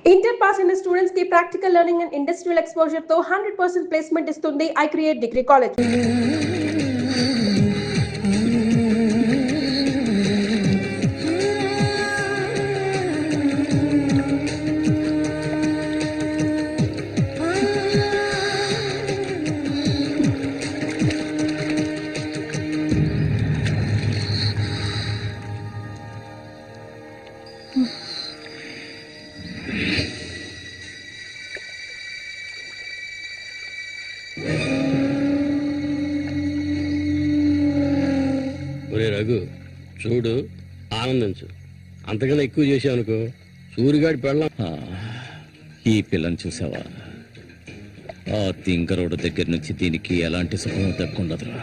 Inter pass అయిన students కి practical learning and industrial exposure తో 100% ప్లేస్మెంట్ ఇస్తుంది I create degree college. Raghu చూడు, ఆనందించు. అంతకన్నా ఎక్కువ చేసావనుకో సూరిగాడి పెళ్ళం. ఈ పిల్లని చూసావా? ఆ తింకరోడు దగ్గర నుంచి దీనికి ఎలాంటి సుఖం దక్కుండదురా.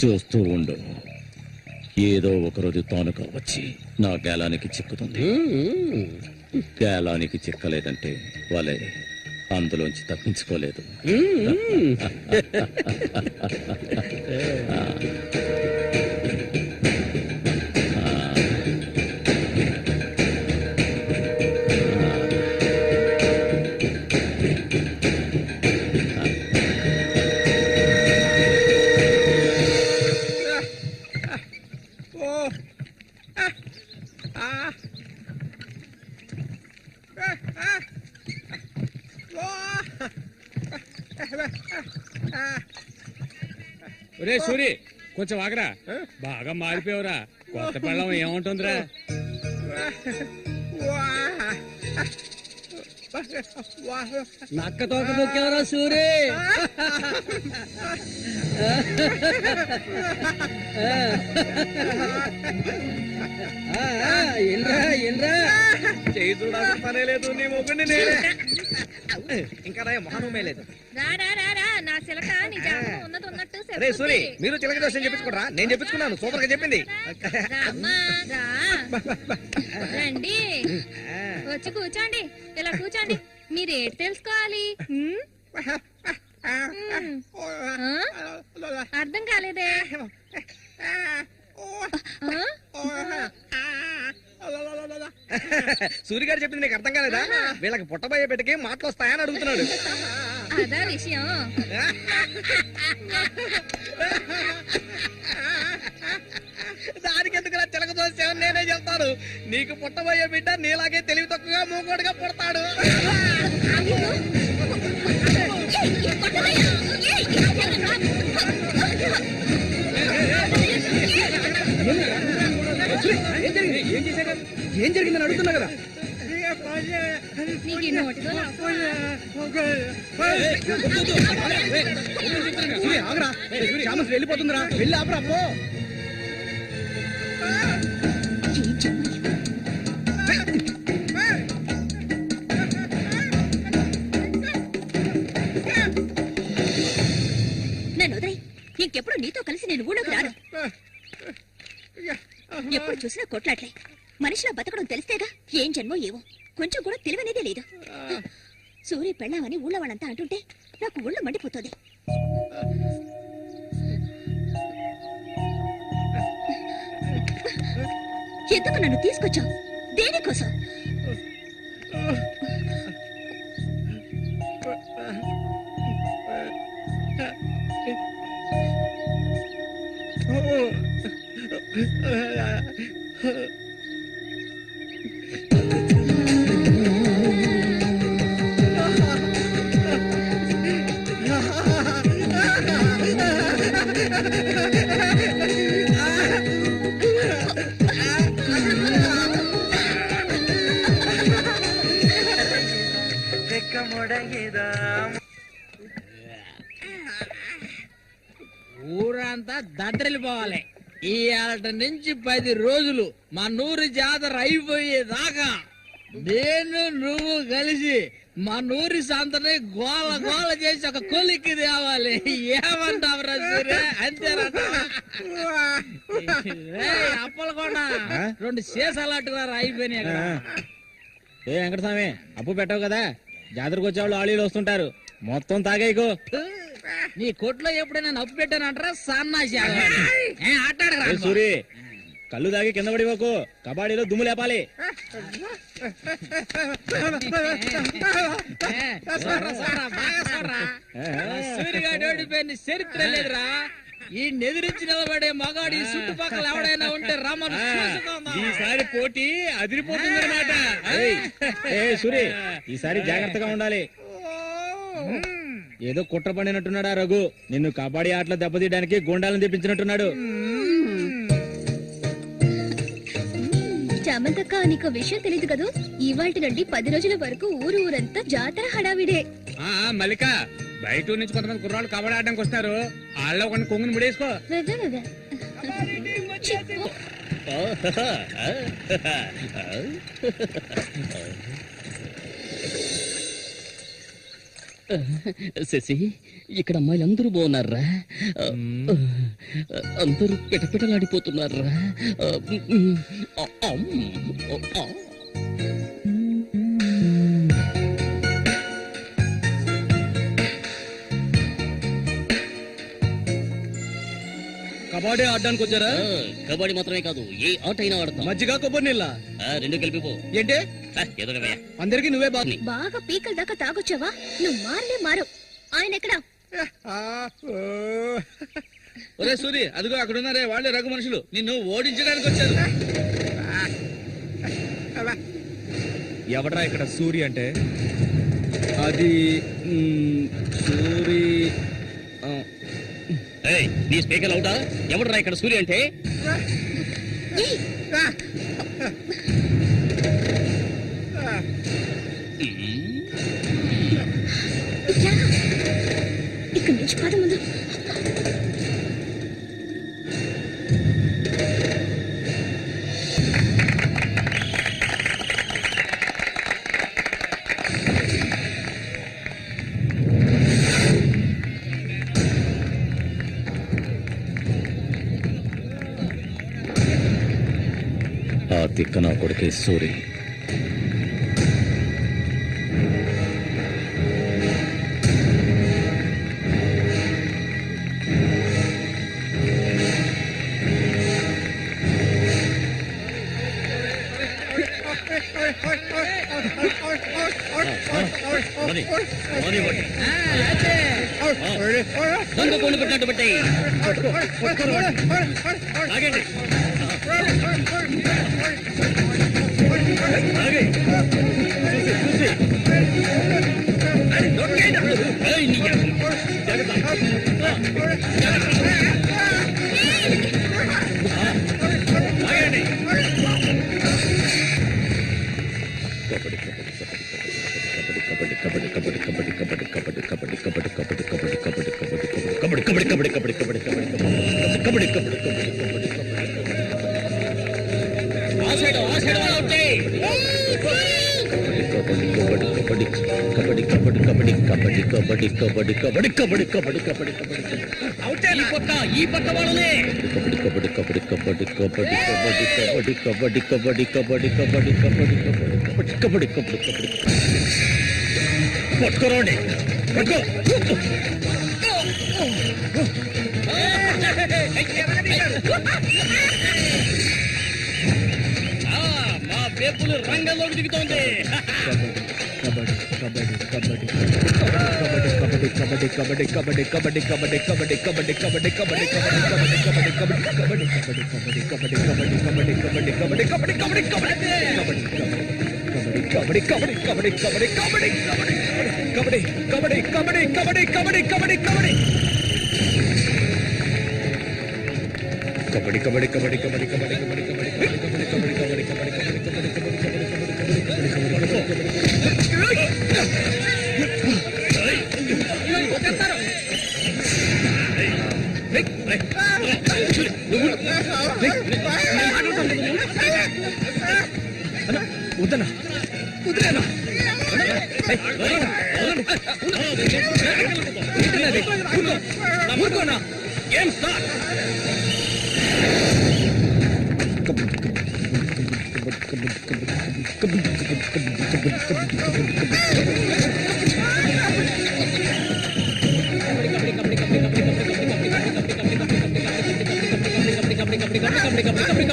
చూస్తూ ఉండు, ఏదో ఒకరోజు తానుగా వచ్చి నా గేలానికి చిక్కుతుంది. గేలానికి చిక్కలేదంటే వాళ్ళే అందులోంచి తప్పించుకోలేదు. ఒరే సూరి, కొంచెం ఆగరా. బాగా మారిపోయావురా. కొత్త పెళ్ళం ఏముంటుందిరా? నక్క తోక దొక్కేవరా సూరి. చేయి చూడాల్సిన పనే లేదు, నీ మొగ్గుని నేనే. ఇంకా మహానమే లేదు. అరే సూరి, మీరు చిలక దోషం చెప్పించుకోరా? నేను చెప్పించుకున్నాను, సూపర్ గా చెప్పింది. రండి, వచ్చి కూర్చోండి. ఇలా కూర్చోండి. మీరు ఏంటి తెలుసుకోవాలి? అర్థం కాలేదే? సూర్య గారు చెప్పింది నీకు అర్థం కాలేదా? వీళ్ళకి పుట్టబోయే బిడ్డకి మాటలు వస్తాయని అడుగుతున్నాడు. అదా విషయం. దానికి ఎందుకు చిలక దోషం నేనే చెప్తాను. నీకు పుట్టబోయే బిడ్డ నీలాగే తెలివి తక్కువగా మూకోడుగా పుడతాడు. ఏం జరిగిందని అడుగుతున్నా కదా. వెళ్ళిపోతుందిరా, వెళ్ళి ఆపరా. నన్ను వదిలే. ఇంకెప్పుడు నీతో కలిసి నేను ఊళ్ళోకి రాను. ఎప్పుడు చూసినా కొట్లాట్లే. మనిషిలో బతకడం తెలిస్తేగా. ఏం జన్మో ఏవో, కొంచెం కూడా తెలివనేదే లేదు. సూర్య పెళ్ళామని ఊళ్ళో వాళ్ళంతా అంటుంటే నాకు ఒళ్ళు మండిపోతుంది. ఎందుకు నన్ను తీసుకొచ్చావు? దేనికోసం? ఊరంతా దద్దరిల్లిపోవాలి. ఈ ఏట నుంచి 10 రోజులు మా నూరు జాతర అయిపోయేదాకా నేను నువ్వు కలిసి మా నూరి సంతని గోల గోల చేసి ఒక కొలిక్కి తేవాలి. ఏమంటావురా సూర్య? అంతేనంట. అప్పలకొండ 2 సీసాలట్టుగా అయిపోయినాయి అక్కడ. ఏ వెంకటస్వామి, అప్పు పెట్టావు కదా, జాతరకు వచ్చేవాళ్ళు ఆళీలు వస్తుంటారు, మొత్తం తాగేయకు. నీ కొట్లో ఎప్పుడైనా నప్పు పెట్టానంటారా? సన్నాసి ఆటాడరా సూరి, కళ్ళు దాగి కింద పడిపోకు, కబాడీలో దుమ్ము లేపాలి. సూర్యగాడు ఓడిపోయిన చరిత్ర లేదురా. ఈ నెదిరించి నిలబడే మగాడు ఈ చుట్టుపక్కల ఎవడైనా ఉంటే రమ్మను. ఈసారి పోటీ అదిరిపోతుందన్నమాట. సూరి, ఈసారి జాగ్రత్తగా ఉండాలి. ఏదో కుట్ర పడినట్టున్నాడా రఘు? నిన్ను కబడ్డీ ఆటలో దెబ్బతీయడానికి గుండాలను తెప్పించినట్టున్నాడు. చామంతక్క, నీకు విషయం తెలీదు కదూ, ఇవాటి నుండి 10 రోజుల వరకు ఊరంతా జాతర హడావిడే. మల్లిక, బయట నుంచి కొంతమంది కుర్రాళ్ళు కబడ్డీ ఆడడానికి వస్తారు. వాళ్ళ కొన్ని కొంగుని ముడేసుకో. శశి, ఇక్కడ అమ్మాయిలు అందరూ బాగున్నారా? అందరూ పిటపిటలాడిపోతున్నారా? కబడ్డీ ఆడడానికి వచ్చారా? కబడ్డీ మాత్రమే కాదు, ఏ ఆట అయినా ఆడతాం. మజ్జిగ కొబ్బరి నీళ్ళ రెండు కలిపిపో. ఏంటి? ఎదురవయ్యా, అందరికి నువ్వే బాగు. బాగా పీకల దాకా తాగొచ్చావా? నువ్వు మారు. ఆయన ఎక్కడా? ఒరే సూరి, అదిగో అక్కడ ఉన్నారే వాళ్ళే రఘు మనుషులు, నిన్ను ఓడించడానికి వచ్చారు. ఎవడ్రా ఇక్కడ సూరి అంటే? అది సూరి. నీ స్పీకర్ అవుతా? ఎవడరా ఇక్కడ సూర్య అంటే? ఇక్కడ నుంచి పద ముందు. ఆ తిక్క నా కొడుకే సూరి. దొంగ కొండు పెట్టినట్టు పెట్టాయి. ఆగండి. ఈ పక్క వాళ్ళనే పట్టుకోరండి. పట్టుకో. మా పేపులు రంగంలోకి దిగుతోంది. ఏం సార్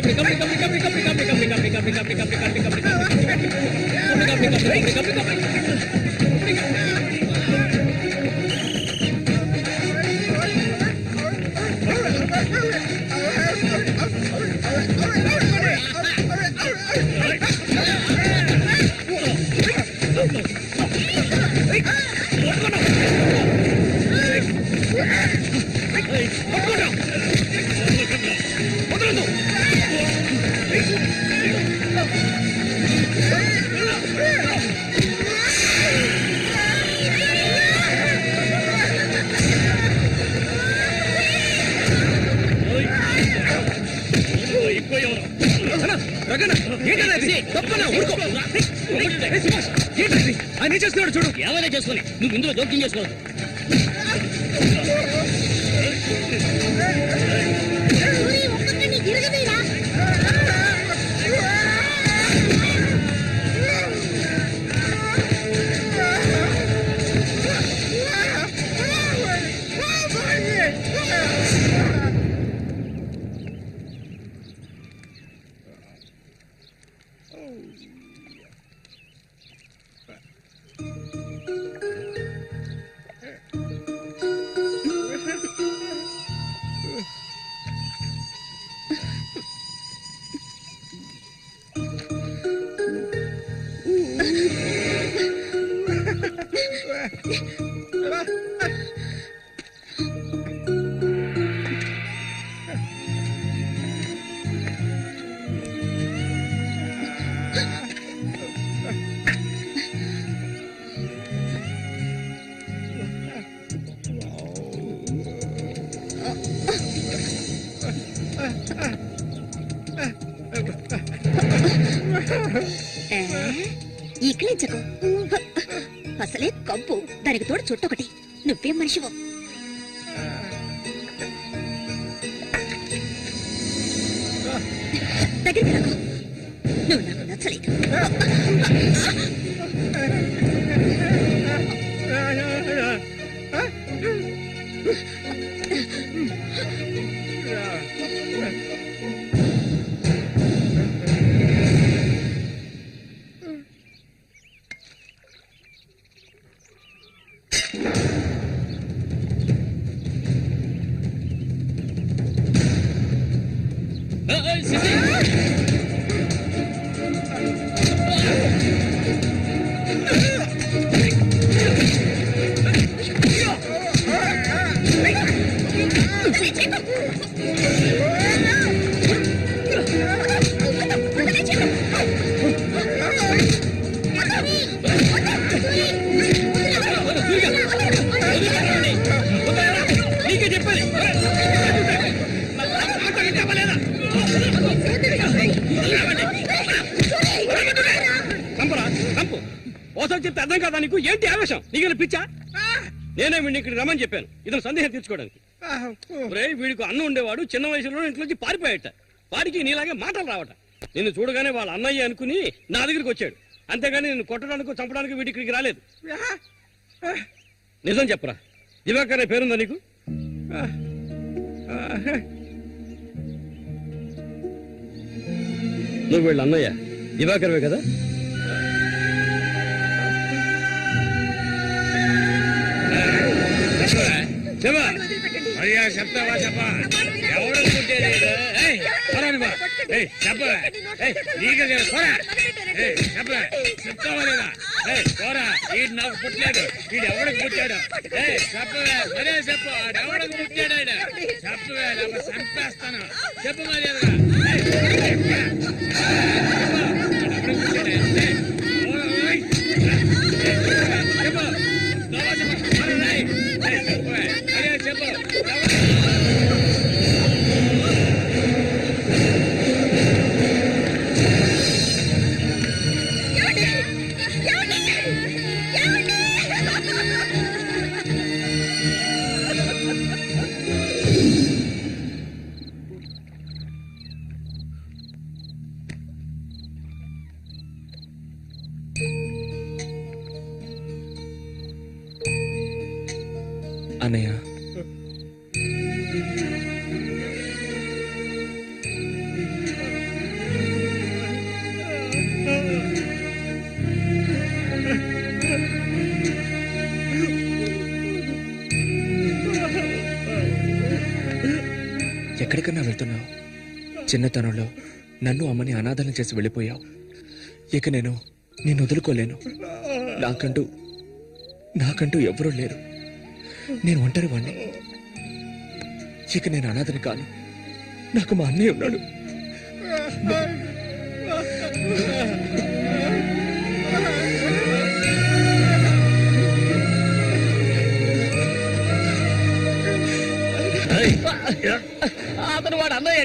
కబడ్డీ ఆయన చేస్తున్నాడు చూడు. ఎవరైనా చేసుకుని నువ్వు ఇందులో జోక్యం చేసుకోవద్దు. ఇక్కిలించకు, అసలే కంపు, దానికి తోడు చుట్టొకటి. నువ్వేం మనిషివో. దగ్గరికి రాకు, నువ్వు నాకు నచ్చలేదు. నీకే చెప్పాలి. చంపు ఓసారి చెప్తే అర్థం కాదా నీకు? ఏంటి ఆవేశం? నీకు పిచ్చా? నేనే వీడిని ఇక్కడికి రమ్మని చెప్పాను ఇతను సందేహం తీర్చుకోవడానికి. వీడికి అన్నం ఉండేవాడు, చిన్న వయసులో ఇంట్లోంచి పారిపోయాట. వాడికి నీలాగే మాటలు రావట. నిన్ను చూడగానే వాళ్ళ అన్నయ్య అనుకుని నా దగ్గరికి వచ్చాడు. అంతేగాని నిన్ను కొట్టడానికి చంపడానికి వీడి ఇక్కడికి రాలేదు. నిజం చెప్పరా, దివాకర్ అనే పేరుందా నీకు? నువ్వు వీళ్ళ అన్నయ్య దివాకర్వే కదా? చెప్తావా? చెప్పా. ఎవరు చెప్తావా లేదా? పోరా, వీడు నాకు పుట్టలేదు. వీడు ఎవడికి పుట్టాడు? చెప్పవే, మరే చెప్పు. ఎవడికి పుట్టాడు? చెప్పవే, లేకపోతే చంపేస్తాను. చెప్పు మరి. అన్నయ్య, ఎక్కడికన్నా వెళ్తున్నావు? చిన్నతనంలో నన్ను అమ్మని అనాథనం చేసి వెళ్ళిపోయావు. ఇక నేను నిన్ను వదులుకోలేను. నాకంటూ ఎవరూ లేరు. నేను ఒంటరి వాణ్ణి. ఇక నేను అనాథని కాను. నాకు మా అన్నయ్య ఉన్నాడు. అతను వాడు అన్నయ్య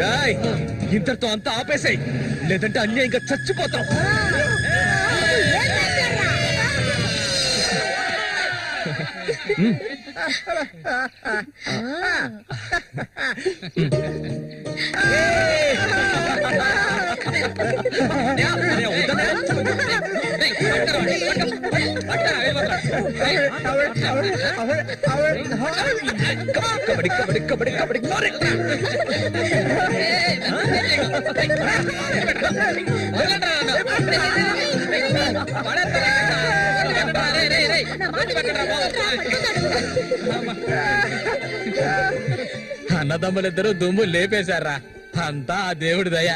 రాయ్ ఇంతటితో అంతా ఆపేసాయి, లేదంటే అన్యాయంగా చచ్చిపోతాం. కబడ్డీ కబడ్డీ కబడ్డీ కబడ్డీ అన్నదమ్ములిద్దరూ దుమ్ము లేపేశారా, అంతా ఆ దేవుడి దయ.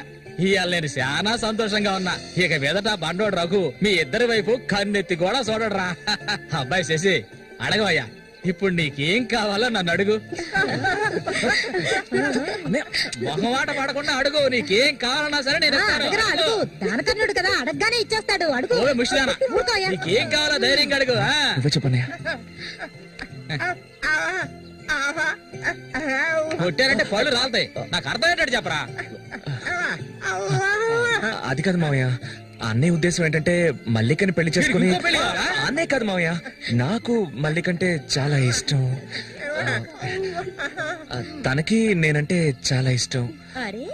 ఇవాళ నేను చాలా సంతోషంగా ఉన్నా. ఇక మీదట బండోడు రఘు మీ ఇద్దరి వైపు కన్నెత్తి కూడా చూడరా. అబ్బాయి శశి అడగవయ్యా, ఇప్పుడు నీకేం కావాలో నన్ను అడుగు. మొహమాట పడకుండా అడుగు, నీకేం కావాలన్నా సరే నేను ఇస్తాను. దానకర్ణుడు కదా, అడగగానే ఇచ్చేస్తాడు. అడుగు. ఓ ముష్టిదానా, నీకేం కావాలో ధైర్యంగా అడుగు. చెప్పన్నయ్య. కొట్టారంటే పళ్ళు రాలుతాయి. నాకు అర్థమయ్యేటట్టు చెప్పరా. అది కాదు మావయ్య, అన్నయ్య ఉద్దేశం ఏంటంటే మల్లికని పెళ్లి చేసుకుని. ఇంకో పెళ్లి కావాలా? అన్నయ్య కాదు మావయ్య, నాకు మల్లికంటే చాలా ఇష్టం. తనకి నేనంటే చాలా ఇష్టం. అరే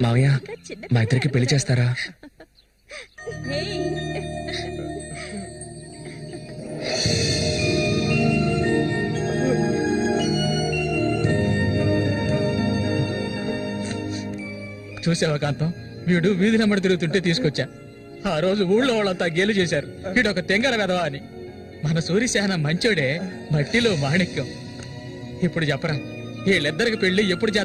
మావయ్య మా ఇద్దరికి పెళ్లి చేస్తారా? చూసావా కాంతం, వీడు వీధి నెమ్మడి తిరుగుతుంటే తీసుకొచ్చా. ఆ రోజు ఊళ్ళో వాళ్ళంతా గేలు చేశారు, వీడు ఒక తెంగర వెధవా అని. మన సూర్యసేన మంచోడే, మట్టిలో మాణిక్యం. ఇప్పుడు చెప్పరా, వీళ్ళిద్దరికి పెళ్లి ఎప్పుడు చేద్దాం?